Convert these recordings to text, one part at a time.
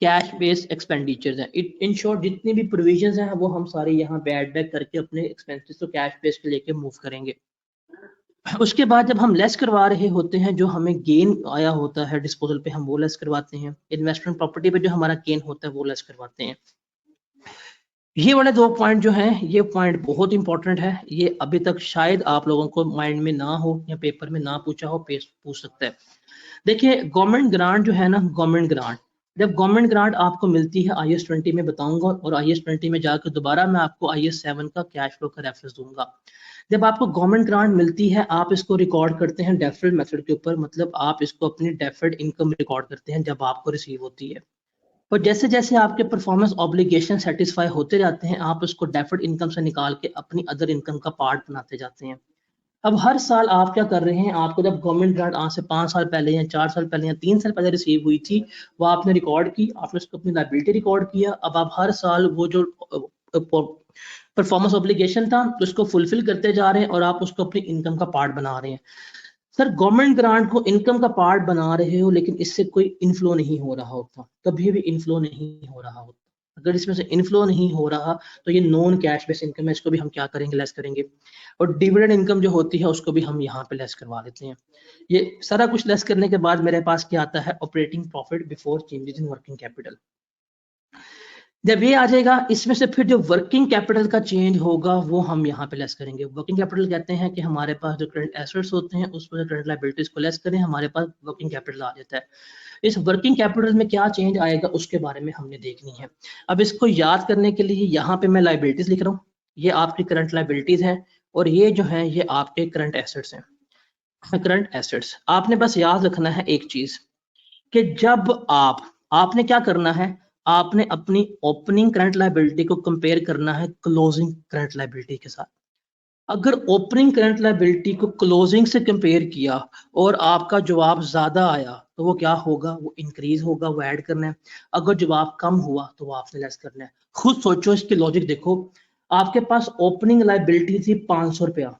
Cash based expenditures हैं। In short जितनी भी प्रोविजंस हैं वो हम सारे यहाँ पे ऐड बैक करके अपने एक्सपेंसेस को कैश बेस्ड लेके मूव करेंगे। उसके बाद जब हम लेस करवा रहे होते हैं, जो हमें गेन आया होता है डिस्पोजल पे, हम वो लेस करवाते हैं। इन्वेस्टमेंट प्रॉपर्टी पे जो हमारा गेन होता है वो लेस करवाते हैं। ये वाले दो पॉइंट जो हैं, ये पॉइंट बहुत इंपॉर्टेंट है। ये अभी तक शायद आप लोगों को माइंड में ना हो या पेपर में ना पूछा हो, पूछ सकता है। देखिए गवर्नमेंट ग्रांट जो है ना, गवर्नमेंट ग्रांट, जब गवर्नमेंट ग्रांट आपको मिलती है, IAS 20 में बताऊंगा, और IAS 20 में जाकर दोबारा मैं आपको IAS 7 का कैश फ्लो का रेफरेंस दूंगा। जब आपको गवर्नमेंट ग्रांट मिलती है, आप इसको रिकॉर्ड करते हैं डेफर्ड मेथड के ऊपर, मतलब आप इसको अपनी डेफर्ड इनकम रिकॉर्ड करते हैं जब आपको रिसीव होती है। और जैसे जैसे आपके परफॉर्मेंस ऑब्लिगेशन सेटिस्फाई होते जाते हैं, आप उसको डेफर्ड इनकम से निकाल के अपनी अदर इनकम का पार्ट बनाते जाते हैं। अब हर साल आप क्या कर रहे हैं, आपको जब गवर्नमेंट ग्रांट आज से 5 साल पहले या 4 साल पहले या 3 साल पहले रिसीव हुई थी, वो आपने रिकॉर्ड की, आपने उसको अपनी लायबिलिटी रिकॉर्ड किया। अब आप हर साल वो जो परफॉर्मेंस ऑब्लिगेशन था उसको फुलफिल करते जा रहे हैं और आप उसको अपनी इनकम का पार्ट बना रहे हैं। सर गवर्नमेंट ग्रांट को इनकम का पार्ट बना रहे हो, लेकिन इससे कोई इनफ्लो नहीं हो रहा होता, कभी भी इनफ्लो नहीं हो रहा होता। अगर इसमें से इनफ्लो नहीं हो रहा तो ये नॉन कैश बेस इनकम है, इसको भी हम क्या करेंगे, लेस करेंगे। और डिविडेंड इनकम जो होती है उसको भी हम यहाँ पे लेस करवा देते हैं। ये सारा कुछ लेस करने के बाद मेरे पास क्या आता है, operating profit before changes in working capital. जब ये आ जाएगा, इसमें से फिर जो वर्किंग कैपिटल का चेंज होगा वो हम यहाँ पे लेस करेंगे। वर्किंग कैपिटल कहते हैं कि हमारे पास जो करंट एसेट्स होते हैं उस पर करंट लायबिलिटीज को लेस करें, हमारे पास वर्किंग कैपिटल आ जाता है। इस वर्किंग कैपिटल में क्या चेंज आएगा उसके बारे में हमने देखनी है। अब इसको याद करने के लिए यहाँ पे मैं लायबिलिटीज लिख रहा हूँ, ये आपकी करंट लायबिलिटीज है, और ये जो है ये आपके करंट एसेट्स हैं। करंट एसेट्स आपने बस याद रखना है एक चीज, कि जब आपने क्या करना है, आपने अपनी ओपनिंग करंट लायबिलिटी को कंपेयर करना है क्लोजिंग करंट लायबिलिटी के साथ। अगर ओपनिंग करंट लायबिलिटी को क्लोजिंग से कंपेयर किया और आपका जवाब ज्यादा आया तो वो क्या होगा, वो इंक्रीज होगा, वो ऐड करना है। अगर जवाब कम हुआ तो वो आपने लेस करना है। खुद सोचो, इसकी लॉजिक देखो। आपके पास ओपनिंग लायबिलिटी थी 500 रुपया,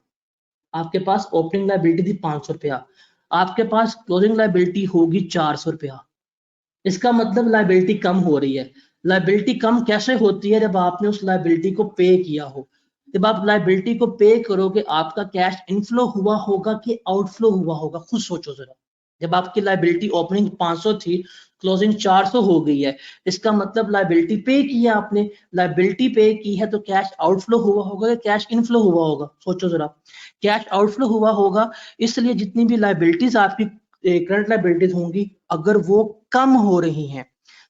आपके पास ओपनिंग लायबिलिटी थी 500 रुपया, आपके पास क्लोजिंग लायबिलिटी होगी 400 रुपया। इसका मतलब लायबिलिटी कम हो रही है। लायबिलिटी कम कैसे होती है, जब आपने उस लायबिलिटी को पे किया हो। जब आप लायबिलिटी को पे करोगे, आपका कैश इनफ्लो हुआ होगा कि आउटफ्लो हुआ होगा, खुद सोचो जरा। जब आपकी लायबिलिटी ओपनिंग 500 थी, क्लोजिंग 400 हो गई है, इसका मतलब लायबिलिटी पे की है आपने। लायबिलिटी पे की है तो कैश आउटफ्लो हुआ होगा या कैश इनफ्लो हुआ होगा, सोचो जरा। कैश आउटफ्लो हुआ होगा, इसलिए जितनी भी लायबिलिटीज आपकी करंट लायबिलिटीज होंगी, अगर वो कम हो रही हैं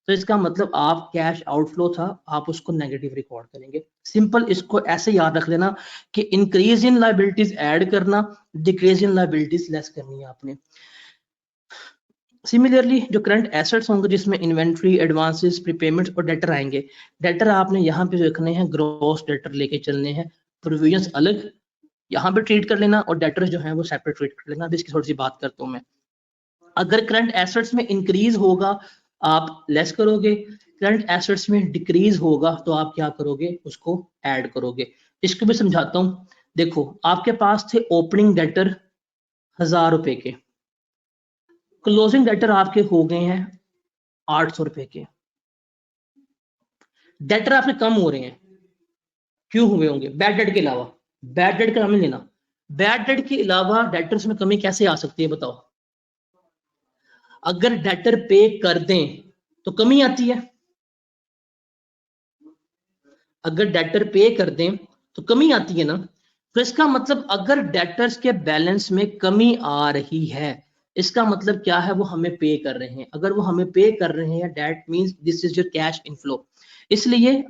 तो इसका मतलब आप कैश आउटफ्लो था, आप उसको नेगेटिव रिकॉर्ड करेंगे। सिंपल इसको ऐसे याद रख लेना कि इंक्रीज इन लायबिलिटीज ऐड करना, डिक्रीज इन लायबिलिटीज लेस करनी है आपने। सिमिलरली जो करंट एसेट्स होंगे जिसमें इन्वेंट्री, एडवांसेस, प्रीपेमेंट्स और डेटर आएंगे, डेटर आपने यहाँ पे रखने हैं, ग्रॉस डेटर लेके चलने हैं। प्रोविजंस अलग यहाँ पे ट्रीट कर लेना और डेटर जो है वो सेपरेट ट्रीट कर लेना। अब इसकी थोड़ी सी बात करता हूँ मैं। अगर करंट एसेट्स में इंक्रीज होगा आप लेस करोगे, करंट एसेट्स में डिक्रीज होगा तो आप क्या करोगे, उसको ऐड करोगे। इसको भी समझाता हूँ। देखो आपके पास थे ओपनिंग डेटर 1000 रुपए के, क्लोजिंग डेटर आपके हो गए हैं 800 रुपए के। डेटर आपके कम हो रहे हैं, क्यों हुए होंगे, बैड डेट के अलावा। बैड डेट का नाम नहीं लेना, बैड डेट के अलावा डेटर्स में कमी कैसे आ सकती है बताओ। अगर डेटर पे कर दें तो कमी आती है, अगर डेटर पे कर दें तो कमी आती है ना। तो इसका मतलब अगर डेटर्स के बैलेंस में कमी आ रही है, इसका मतलब क्या है, वो हमें पे कर रहे हैं। अगर वो हमें पे कर रहे हैं, that means this is your cash inflow. इसलिए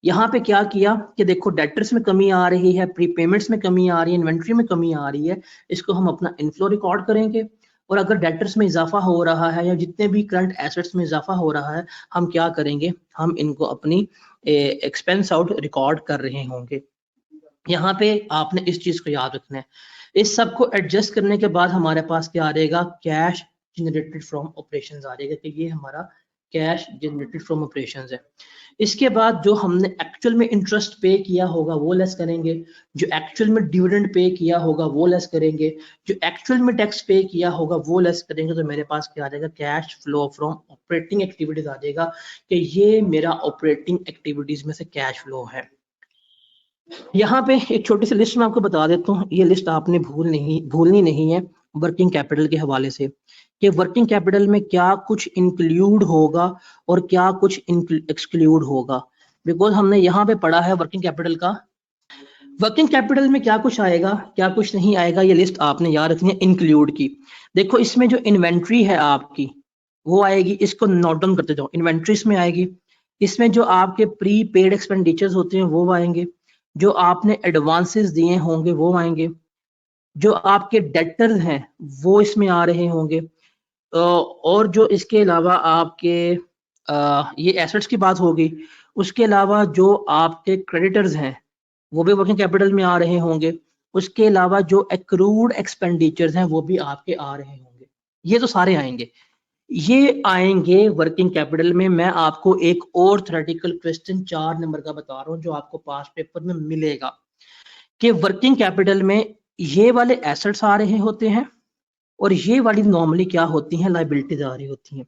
यहाँ पे क्या किया कि देखो डेटर्स में कमी आ रही है, प्रीपेमेंट्स में कमी आ रही है, इन्वेंट्री में कमी आ रही है, इसको हम अपना इनफ्लो रिकॉर्ड करेंगे। और अगर डेटर्स में इजाफा हो रहा है या जितने भी करंट एसेट्स में इजाफा हो रहा है, हम क्या करेंगे, हम इनको अपनी एक्सपेंस आउट रिकॉर्ड कर रहे होंगे। यहाँ पे आपने इस चीज को याद रखना है। इस सब को एडजस्ट करने के बाद हमारे पास क्या आ जाएगा, कैश जनरेटेड फ्रॉम ऑपरेशंस आ जाएगा, कि ये हमारा कैश जनरेटेड फ्रॉम ऑपरेशंस है। इसके बाद जो हमने एक्चुअल में इंटरेस्ट पे किया होगा वो लेस करेंगे, जो एक्चुअल में डिविडेंड पे किया होगा वो लेस करेंगे, जो एक्चुअल में टैक्स पे किया होगा वो लेस करेंगे, तो मेरे पास क्या आ जाएगा, cash flow from operating activities आ जाएगा कि ये मेरा ऑपरेटिंग एक्टिविटीज में से कैश फ्लो है। यहाँ पे एक छोटी सी लिस्ट मैं आपको बता देता हूँ, ये लिस्ट आपने भूलनी नहीं है वर्किंग कैपिटल के हवाले से, कि वर्किंग कैपिटल में क्या कुछ इंक्लूड होगा और क्या कुछ एक्सक्लूड होगा। बिकॉज हमने यहाँ पे पढ़ा है वर्किंग कैपिटल का, वर्किंग कैपिटल में क्या कुछ आएगा क्या कुछ नहीं आएगा, ये लिस्ट आपने याद रखनी है इंक्लूड की। देखो इसमें जो इन्वेंट्री है आपकी वो आएगी, इसको नोट डाउन करते जाओ, इन्वेंट्रीज में आएगी। इसमें जो आपके प्री पेड एक्सपेंडिचर्स होते हैं वो आएंगे, जो आपने एडवांसेस दिए होंगे वो आएंगे, जो आपके डेटर्स हैं वो इसमें आ रहे होंगे, और जो इसके अलावा आपके ये एसेट्स की बात होगी, उसके अलावा जो आपके क्रेडिटर्स हैं वो भी वर्किंग कैपिटल में आ रहे होंगे, उसके अलावा जो एक्रूड एक्सपेंडिचर्स हैं वो भी आपके आ रहे होंगे, ये तो सारे आएंगे। ये आएंगे वर्किंग कैपिटल में। मैं आपको एक और थ्योरेटिकल क्वेश्चन 4 नंबर का बता रहा हूँ जो आपको पास पेपर में मिलेगा, कि वर्किंग कैपिटल में ये वाले एसेट्स आ रहे होते हैं और ये वाली नॉर्मली क्या होती हैं, लायबिलिटीज आ रही होती हैं।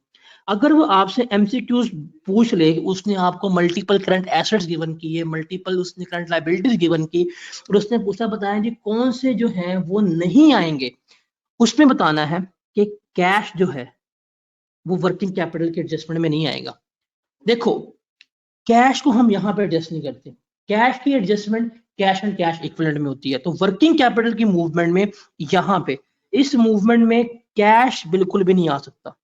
अगर वो आपसे एमसीक्यूज पूछ ले, उसने आपको मल्टीपल करंट एसेट्स गिवन की है, मल्टीपल उसने करंट लायबिलिटीज गिवन की, और उसने पूछा बताया जी कौन से जो हैं वो नहीं आएंगे, उसमें बताना है कि कैश जो है वो वर्किंग कैपिटल के एडजस्टमेंट में नहीं आएगा। देखो कैश को हम यहाँ पे एडजस्ट नहीं करते, कैश की adjustment cash and cash equivalent में होती है। तो वर्किंग कैपिटल की मूवमेंट में यहाँ पे इस मूवमेंट में कैश बिल्कुल भी नहीं आ सकता।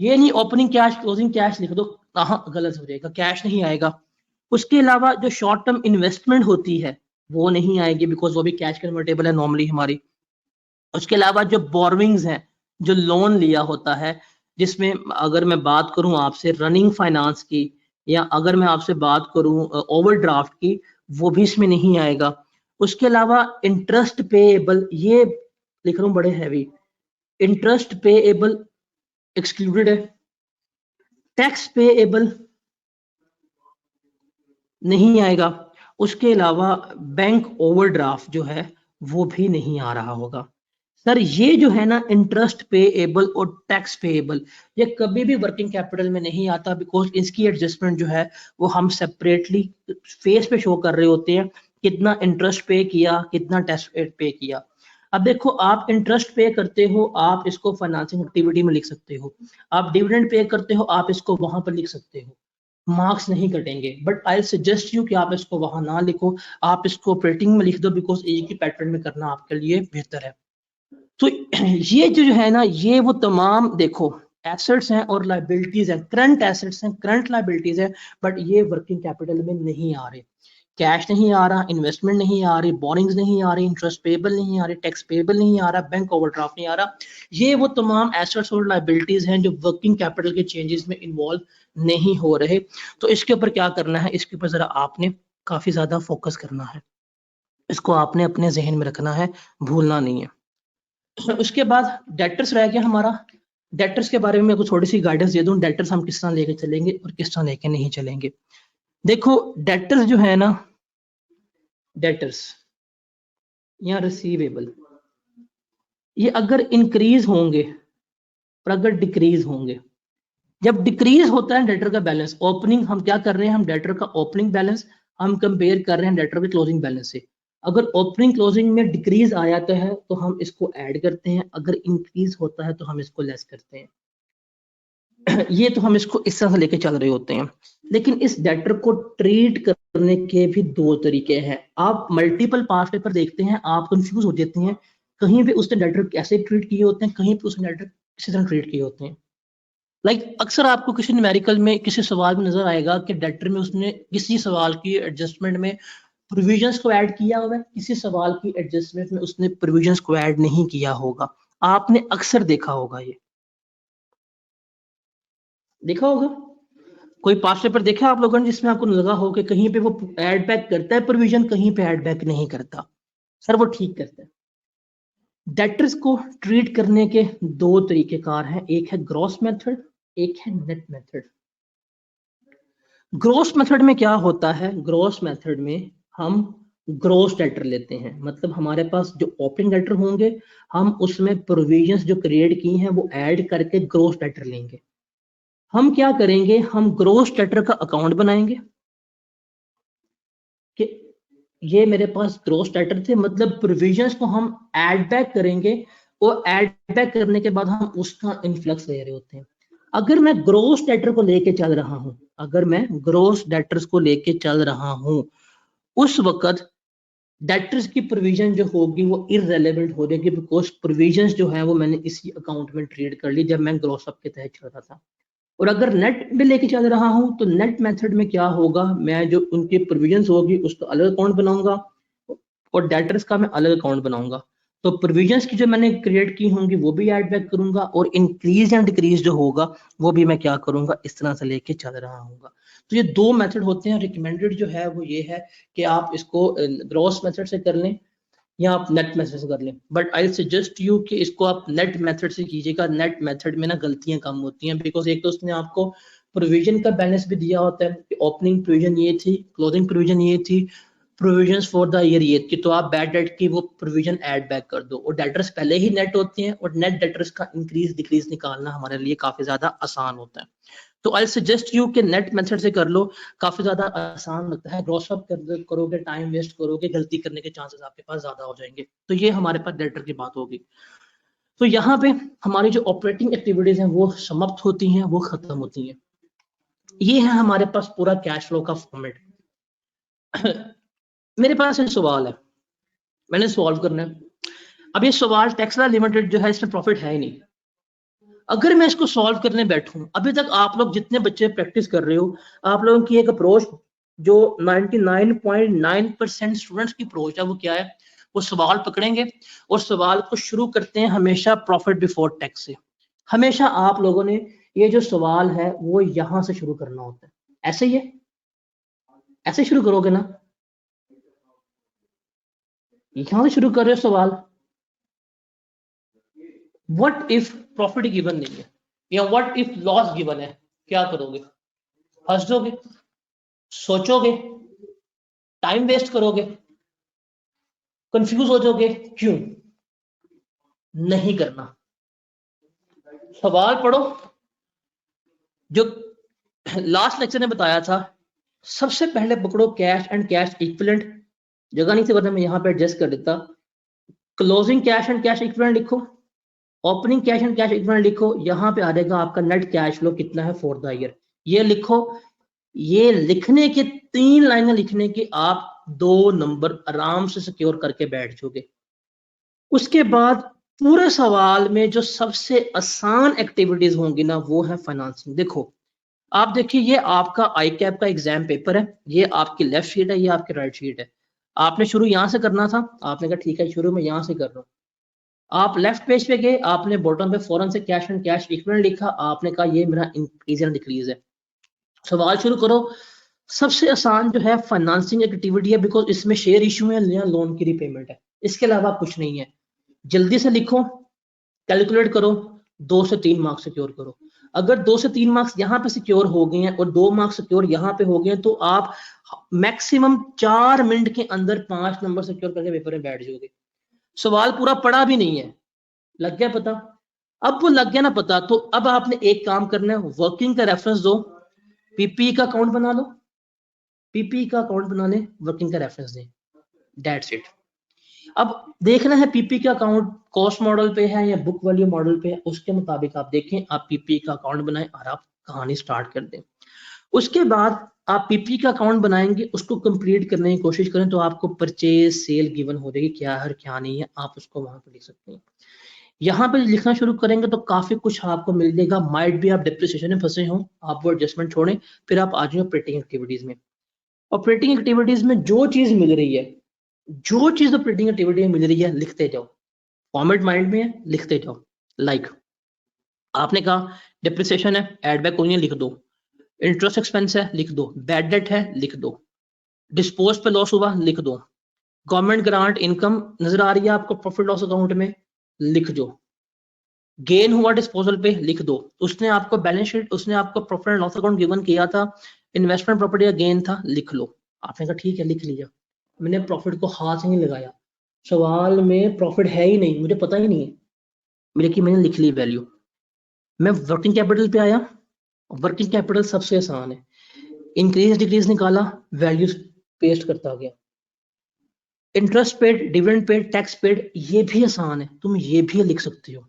ये नहीं ओपनिंग कैश क्लोजिंग कैश लिख दो, हाँ गलत हो जाएगा, कैश नहीं आएगा। उसके अलावा जो शॉर्ट टर्म इन्वेस्टमेंट होती है वो नहीं आएगी, बिकॉज वो भी कैश कन्वर्टेबल है नॉर्मली हमारी। उसके अलावा जो बोरविंग्स हैं, जो लोन लिया होता है, जिसमें अगर मैं बात करूं आपसे रनिंग फाइनेंस की, या अगर मैं आपसे बात करूं ओवरड्राफ्ट की, वो भी इसमें नहीं आएगा। उसके अलावा इंटरेस्ट पेएबल, ये लिख रहा हूं बड़े हैवी, इंटरेस्ट पेएबल एक्सक्लूडेड है, टैक्स पेएबल नहीं आएगा। उसके अलावा बैंक ओवरड्राफ्ट जो है वो भी नहीं आ रहा होगा। सर ये जो है ना इंटरेस्ट पेएबल और टैक्स पेएबल, ये कभी भी वर्किंग कैपिटल में नहीं आता, बिकॉज इसकी एडजस्टमेंट जो है वो हम सेपरेटली फेस पे शो कर रहे होते हैं, कितना इंटरेस्ट पे किया, कितना टैक्स पे किया। अब देखो आप इंटरेस्ट पे करते हो, आप इसको फाइनेंसिंग एक्टिविटी में लिख सकते हो, आप डिविडेंड पे करते हो, आप इसको वहां पर लिख सकते हो, मार्क्स नहीं कटेंगे। बट आई सजेस्ट यू कि आप इसको वहां ना लिखो, आप इसको ऑपरेटिंग में लिख दो, बिकॉज एक ही पैटर्न में करना आपके लिए बेहतर है। तो ये जो है ना, ये वो तमाम देखो एसेट्स हैं और लाइबिलिटीज हैं, करंट एसेट्स हैं, करंट लाइबिलिटीज हैं, बट ये वर्किंग कैपिटल में नहीं आ रहे। कैश नहीं आ रहा, इन्वेस्टमेंट नहीं आ रही, बोरिंग्स नहीं आ रही, इंटरेस्ट पेबल नहीं आ रही, टैक्स पेबल नहीं आ रहा, बैंक ओवरड्राफ्ट नहीं आ रहा। ये वो तमाम एसेट्स और लाइबिलिटीज हैं जो वर्किंग कैपिटल के चेंजेस में इन्वॉल्व नहीं हो रहे। तो इसके ऊपर क्या करना है, इसके ऊपर जरा आपने काफी ज्यादा फोकस करना है, इसको आपने अपने जहन में रखना है, भूलना नहीं है। उसके बाद डेटर्स रह गया हमारा। डेटर्स के बारे में मैं कुछ थोड़ी सी गाइडेंस दे दूं, डेटर्स हम किस तरह लेके चलेंगे और किस तरह लेके नहीं चलेंगे। देखो डेटर्स जो है ना, डेटर्स या रिसीवेबल, ये अगर इंक्रीज होंगे और अगर डिक्रीज होंगे, जब डिक्रीज होता है डेटर का बैलेंस, ओपनिंग हम क्या कर रहे हैं, हम डेटर का ओपनिंग बैलेंस हम कंपेयर कर रहे हैं डेटर के क्लोजिंग बैलेंस से। अगर ओपनिंग क्लोजिंग में डिक्रीज आ जाता है तो हम इसको ऐड करते हैं, अगर इंक्रीज होता है तो हम इसको लेस करते हैं। ये तो हम इसको इस तरह से लेके चल रहे होते हैं। लेकिन इस डेटर को ट्रीट करने के भी दो तरीके हैं। आप मल्टीपल पास पेपर देखते हैं, आप कंफ्यूज हो जाते हैं, कहीं पे उसने डेटर कैसे ट्रीट किए होते हैं, कहीं पे उसने डेटर किसी तरह ट्रीट किए होते हैं। अक्सर आपको किसी न्यूमेरिकल में किसी सवाल में नजर आएगा कि डेटर में उसने किसी सवाल की एडजस्टमेंट में प्रोविजंस को ऐड किया होगा, किसी सवाल की एडजस्टमेंट में उसने प्रोविजंस को ऐड नहीं किया होगा। आपने अक्सर देखा होगा, ये देखा होगा, कोई पास पेपर देखा आप लोगों ने जिसमें आपको लगा हो कि कहीं पे वो ऐड बैक करता है प्रोविजन, कहीं पे ऐड बैक नहीं करता, सर वो ठीक करता है। डेटर्स को ट्रीट करने के दो तरीकेकार हैं, एक है ग्रॉस मेथड, एक है नेट मेथड। ग्रोस मेथड में क्या होता है, ग्रोस मेथड में हम ग्रोस डेटर लेते हैं, मतलब हमारे पास जो ओपनिंग डेटर होंगे हम उसमें प्रोविजंस जो क्रिएट की हैं वो ऐड करके ग्रोस डेटर लेंगे। हम क्या करेंगे, हम ग्रोस डेटर का अकाउंट बनाएंगे कि ये मेरे पास ग्रोस डेटर थे, मतलब प्रोविजंस को हम ऐड बैक करेंगे और ऐड बैक करने के बाद हम उसका इन्फ्लक्स ले रहे होते हैं। अगर मैं ग्रोस डेटर को लेके चल रहा हूं, अगर मैं ग्रोस डेटर्स को लेके चल रहा हूं, उस वक्त डेटर्स की प्रोविजन जो होगी वो इररेलेवेंट हो जाएगी, बिकॉज प्रोविजंस जो है वो मैंने इसी अकाउंट में ट्रेड कर ली जब मैं ग्रोस अप के तहत चल रहा था। और अगर नेट में लेके चल रहा हूं तो नेट मेथड में क्या होगा, मैं जो उनकी प्रोविजंस होगी उसका अलग अकाउंट बनाऊंगा और डेटर्स का मैं अलग अकाउंट बनाऊंगा। तो प्रोविजंस की जो मैंने क्रिएट की होंगी वो भी ऐड बैक करूंगा और इंक्रीज एंड डिक्रीज जो होगा वो भी मैं क्या करूंगा, इस तरह से लेके चल रहा हूँ। तो ये दो मेथड होते हैं। रिकमेंडेड जो है वो ये है कि आप इसको ग्रॉस मेथड से कर लें या आप नेट मेथड से कर लें, बट आई सजेस्ट यू कि इसको आप नेट मेथड से कीजिएगा। नेट मेथड में ना गलतियां कम होती हैं, बिकॉज एक तो उसने आपको प्रोविजन का बैलेंस भी दिया होता है कि ओपनिंग प्रोविजन ये थी, क्लोजिंग प्रोविजन ये थी, प्रोविजंस फॉर द ईयर ये थी, तो आप बैड डेट की वो प्रोविजन ऐड बैक कर दो और डेटर्स पहले ही नेट होते हैं और नेट डेटर्स का इंक्रीज डिक्रीज निकालना हमारे लिए काफी ज्यादा आसान होता है। तो आई सजेस्ट यू कि नेट मेथड से कर लो, काफी ज्यादा आसान लगता है। ग्रॉस अप करोगे, टाइम वेस्ट करोगे, गलती करने के चांसेस आपके पास ज्यादा हो जाएंगे। तो ये हमारे पास डेटर की बात होगी। तो यहाँ पे हमारी जो ऑपरेटिंग एक्टिविटीज हैं वो समाप्त होती हैं, वो खत्म होती हैं। ये है हमारे पास पूरा कैश फ्लो का फॉर्मेट। मेरे पास एक सवाल है, मैंने सॉल्व करना है। अब ये सवाल टेक्सला लिमिटेड जो है इसमें प्रॉफिट है ही नहीं। अगर मैं इसको सॉल्व करने बैठूं, अभी तक आप लोग जितने बच्चे प्रैक्टिस कर रहे हो, आप लोगों की एक अप्रोच जो 99.9% स्टूडेंट्स की अप्रोच है वो क्या है, वो सवाल पकड़ेंगे और सवाल को शुरू करते हैं हमेशा प्रॉफिट बिफोर टैक्स से। हमेशा आप लोगों ने ये जो सवाल है वो यहां से शुरू करना होता है। ऐसे ही है, ऐसे शुरू करोगे ना, यहां से शुरू कर रहे हो सवाल। व्हाट इफ प्रॉफिट गिवन नहीं है या व्हाट इफ लॉस गिवन है, क्या करोगे? हंस दोगे, सोचोगे, टाइम वेस्ट करोगे, कंफ्यूज हो जाओगे? क्यों नहीं करना? सवाल पढ़ो। जो लास्ट लेक्चर ने बताया था, सबसे पहले पकड़ो कैश एंड कैश इक्विवेलेंट। जगह नहीं थी वरना मैं यहां पे एडजस्ट कर देता। Closing cash and cash equivalent लिखो, opening cash and cash equivalent लिखो, यहां पे आ जाएगा आपका नेट कैश फ्लो कितना है फॉर द ईयर, ये लिखो। ये लिखने के 3 लाइनें लिखने के आप 2 नंबर आराम से सिक्योर करके बैठ जाओगे। उसके बाद पूरे सवाल में जो सबसे आसान एक्टिविटीज होंगी ना वो है फाइनेंसिंग। देखो आप देखिए, ये आपका आई कैप का एग्जाम पेपर है, ये आपकी लेफ्ट शीट है, ये आपकी राइट शीट है। आपने शुरू यहां से करना था, आपने कहा ठीक है शुरू में यहां से कर रहा हूं। आप लेफ्ट पेज पे गए, आपने बॉटम पे फौरन से कैश एंड कैश इक्विवेलेंट लिखा, आपने कहा ये मेरा इंक्रीज एंड डिक्रीज है। सवाल शुरू करो। सबसे आसान जो है फाइनेंसिंग एक्टिविटी है, बिकॉज इसमें शेयर इशू है या लोन की रिपेमेंट है, इसके अलावा कुछ नहीं है। जल्दी से लिखो, कैलकुलेट करो, 2 से 3 मार्क्स सिक्योर करो। अगर 2 से 3 मार्क्स यहाँ पे सिक्योर हो गए हैं और 2 मार्क्स सिक्योर यहाँ पे हो गए हैं तो आप मैक्सिमम 4 मिनट के अंदर 5 नंबर सिक्योर करके पेपर में बैठ जाओगे। सवाल पूरा पढ़ा भी नहीं है, लग गया पता? अब वो लग गया ना पता, तो अब आपने एक काम करना है, वर्किंग का रेफरेंस दो, पीपी का अकाउंट बना लो, पीपी का अकाउंट बना ले, वर्किंग का रेफरेंस दें, दैट्स इट। अब देखना है पीपी का अकाउंट कॉस्ट मॉडल पे है या बुक वैल्यू मॉडल पे है, उसके मुताबिक आप देखें, आप पीपी का अकाउंट बनाएं और आप कहानी स्टार्ट कर दें। उसके बाद आप पीपी का अकाउंट बनाएंगे, उसको कंप्लीट करने की कोशिश करें तो आपको परचेज सेल गिवन हो जाएगी, क्या है क्या नहीं है, आप उसको वहां पर लिख सकते हैं। यहाँ पे लिखना शुरू करेंगे तो काफी कुछ आपको मिल जाएगा। माइट भी आप डिप्रिसिएशन में फंसे हो, आप वो एडजस्टमेंट छोड़ें, फिर आप आ जाए ऑपरेटिंग एक्टिविटीज में। ऑपरेटिंग एक्टिविटीज में जो चीज मिल रही है, जो चीज ऑपरेटिंग एक्टिविटी में मिल रही है लिखते जाओ, फॉर्मेट माइंड में है, लिखते जाओ। लाइक आपने कहा डिप्रिसिएशन है, एड बैक कोई लिख दो, इंटरेस्ट एक्सपेंस है लिख दो, बैड डेट है लिख दो, डिस्पोज पे लॉस हुआ लिख दो, गवर्नमेंट ग्रांट इनकम नजर आ रही है आपको प्रॉफिट लॉस अकाउंट में, लिख दो, गेन हुआ डिस्पोजल पे लिख दो, उसने आपको बैलेंस शीट, उसने आपको profit and loss account given किया था, इन्वेस्टमेंट प्रॉपर्टी का गेन था, लिख लो। आपने कहा ठीक है लिख लिया, मैंने प्रॉफिट को हाथ ही नहीं लगाया, सवाल में प्रॉफिट है ही नहीं, मुझे पता ही नहीं है, मेरे की मैंने लिख ली वैल्यू। मैं वर्किंग कैपिटल पे आया, वर्किंग कैपिटल सबसे आसान है, इंक्रीज डिक्रीज निकाला, वैल्यूज पेस्ट करता गया। Interest paid, dividend paid, tax paid, ये भी आसान है, तुम ये भी लिख सकते हो।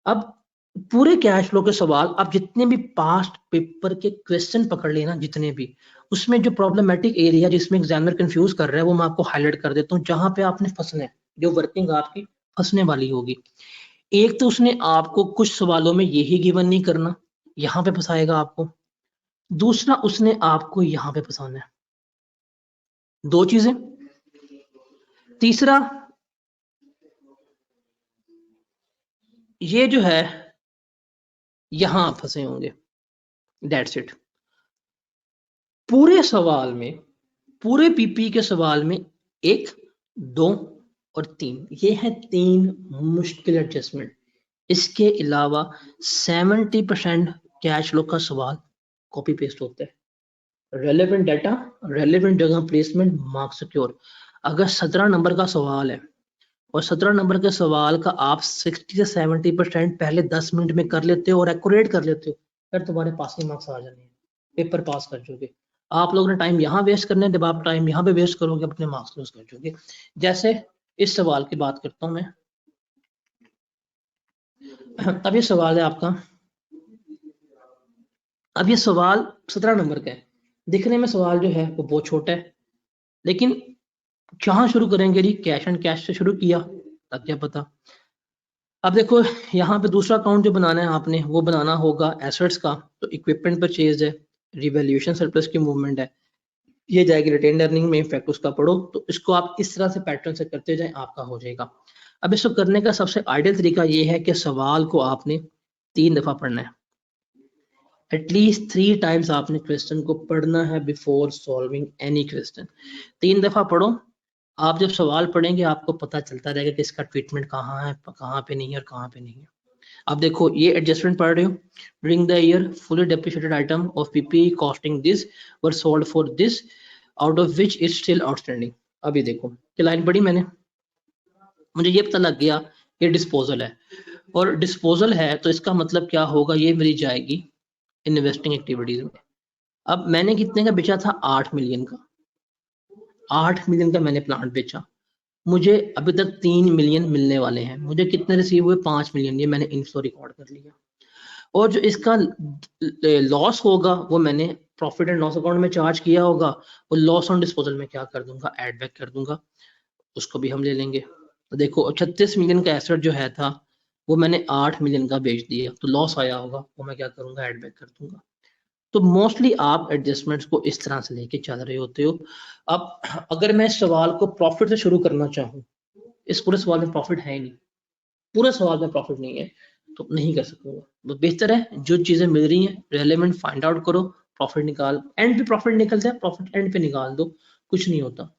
अब पूरे कैश फ्लो के सवाल, आप जितने भी पास्ट पेपर के क्वेश्चन पकड़ लेना, जितने भी, उसमें जो प्रॉब्लमेटिक एरिया जिसमें एग्जामिनर कंफ्यूज कर रहा है वो मैं आपको हाईलाइट कर देता हूँ, जहां पे आपने फंसना है, जो वर्किंग आपकी फंसने वाली होगी। एक तो उसने आपको कुछ सवालों में यही गिवन नहीं करना, यहाँ पे फंसाएगा आपको। दूसरा उसने आपको यहाँ पे फंसाना है, दो चीजें। तीसरा ये जो है यहां फंसे होंगे, दैट्स इट। पूरे सवाल में, पूरे पीपी के सवाल में 1, 2 और 3, ये है 3 मुश्किल एडजस्टमेंट। इसके अलावा 70% कैश फ्लो का सवाल कॉपी पेस्ट होता है। रेलेवेंट डाटा, रेलेवेंट जगह प्लेसमेंट, मार्क सिक्योर। अगर 17 नंबर का सवाल है और 17 नंबर के सवाल का आप 60 से 70% पहले 10 मिनट में कर लेते हो और एक्यूरेट कर लेते हो, फिर तुम्हारे पास ही मार्क्स आ जाने हैं, पेपर पास कर जोगे। आप लोगों ने टाइम यहाँ वेस्ट करना है, जब आप टाइम यहाँ पे वेस्ट करोगे अपने मार्क्स लूज कर जोगे। जैसे इस सवाल की बात करता हूँ मैं, अब ये सवाल है आपका, अब ये सवाल 17 नंबर का है, दिखने में सवाल जो है वो बहुत छोटा है, लेकिन कहाँ शुरू करेंगे जी, कैश एंड कैश से शुरू किया, तब क्या पता। अब देखो यहाँ पे दूसरा अकाउंट जो बनाना है आपने, वो बनाना होगा एसेट्स का, तो इक्विपमेंट परचेज है, रिवैल्यूएशन सरप्लस की मूवमेंट है, ये जाएगी रिटेन अर्निंग में, इफेक्ट उसका पढ़ो। तो इसको आप इस तरह से पैटर्न से करते जाएं, आपका हो जाएगा। अब इसको करने का सबसे आइडियल तरीका ये है कि सवाल को आपने 3 दफा पढ़ना है, एटलीस्ट 3 टाइम्स आपने क्वेश्चन को पढ़ना है बिफोर सॉल्विंग एनी क्वेश्चन। 3 दफा पढ़ो, आप जब सवाल पढ़ेंगे आपको पता चलता रहेगा कि इसका ट्रीटमेंट कहाँ है, कहाँ पे नहीं है और कहाँ पे नहीं है। अब देखो ये एडजस्टमेंट पढ़ रहे हो, during the year fully depreciated item of PP costing this were sold for this out of which is still outstanding. अभी देखो ये लाइन पढ़ी मैंने, मुझे ये पता लग गया ये डिस्पोजल है, और डिस्पोजल है तो इसका मतलब क्या होगा, ये मेरी जाएगी इन्वेस्टिंग एक्टिविटीज में। अब मैंने कितने का बेचा था, 8 मिलियन का, 8 मिलियन का मैंने प्लांट बेचा, मुझे अभी तक 3 मिलियन मिलने वाले हैं, मुझे कितने रिसीव हुए, 5 मिलियन, ये मैंने इनफ्लो रिकॉर्ड कर लिया। और जो इसका लॉस होगा वो मैंने प्रॉफिट एंड लॉस अकाउंट में चार्ज किया होगा, वो लॉस ऑन डिस्पोजल में क्या कर दूंगा, एड बैक कर दूंगा, उसको भी हम ले लेंगे। तो देखो 36 मिलियन का एसेट जो है था वो मैंने 8 मिलियन का बेच दिया, तो लॉस आया होगा, वो मैं क्या करूंगा, एड बैक कर दूंगा। तो मोस्टली आप एडजस्टमेंट्स को इस तरह से लेके चल रहे होते हो। अब अगर मैं इस सवाल को प्रॉफिट से शुरू करना चाहूँ, इस पूरे सवाल में प्रॉफिट है ही नहीं, पूरे सवाल में प्रॉफिट नहीं है, तो नहीं कर सकूंगा। तो बेहतर है जो चीजें मिल रही हैं रेलेवेंट फाइंड आउट करो, प्रॉफिट निकाल, एंड पे प्रॉफिट निकलता है, प्रॉफिट एंड पे निकाल दो, कुछ नहीं होता।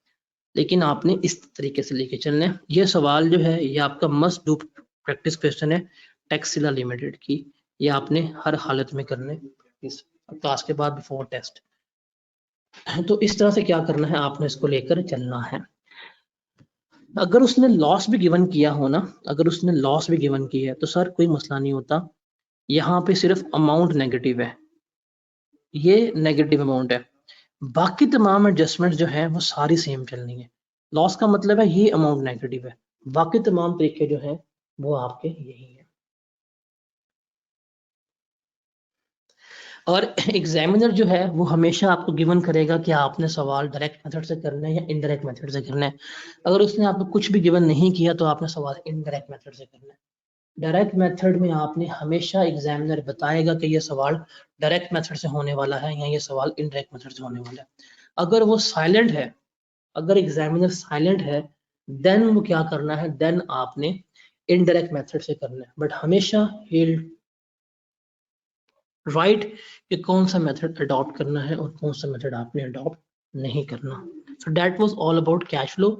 लेकिन आपने इस तरीके से लेके चलना है। ये सवाल जो है ये आपका मस्ट डू प्रैक्टिस क्वेश्चन है टैक्सिला लिमिटेड की, ये आपने हर हालत में करने इस क्लास के बाद बिफोर टेस्ट। तो इस तरह से क्या करना है, आपने इसको लेकर चलना है। अगर उसने लॉस भी गिवन किया हो ना, अगर उसने लॉस भी गिवन की है तो सर कोई मसला नहीं होता, यहाँ पे सिर्फ अमाउंट नेगेटिव है, ये नेगेटिव अमाउंट है, बाकी तमाम एडजस्टमेंट जो है वो सारी सेम चलनी है। लॉस का मतलब है ये अमाउंट नेगेटिव है, बाकी तमाम तरीके जो है वो आपके यही है। और एग्जामिनर जो है वो हमेशा आपको गिवन करेगा कि आपने सवाल डायरेक्ट मेथड से करना है या इनडायरेक्ट मेथड से करना है। अगर उसने आपको कुछ भी गिवन नहीं किया तो आपने सवाल इनडायरेक्ट मेथड से करना है। डायरेक्ट मेथड में आपने हमेशा एग्जामिनर बताएगा कि ये सवाल डायरेक्ट मेथड से होने वाला है या ये सवाल इनडायरेक्ट मेथड से होने वाला है। अगर वो साइलेंट है, अगर एग्जामिनर साइलेंट है, देन वो क्या करना है, देन आपने इनडायरेक्ट मेथड से करना है, बट हमेशा ही राइट कि कौन सा मेथड अडॉप्ट करना है और कौन सा मेथड आपने अडॉप्ट नहीं करना। So that was all about cash flow.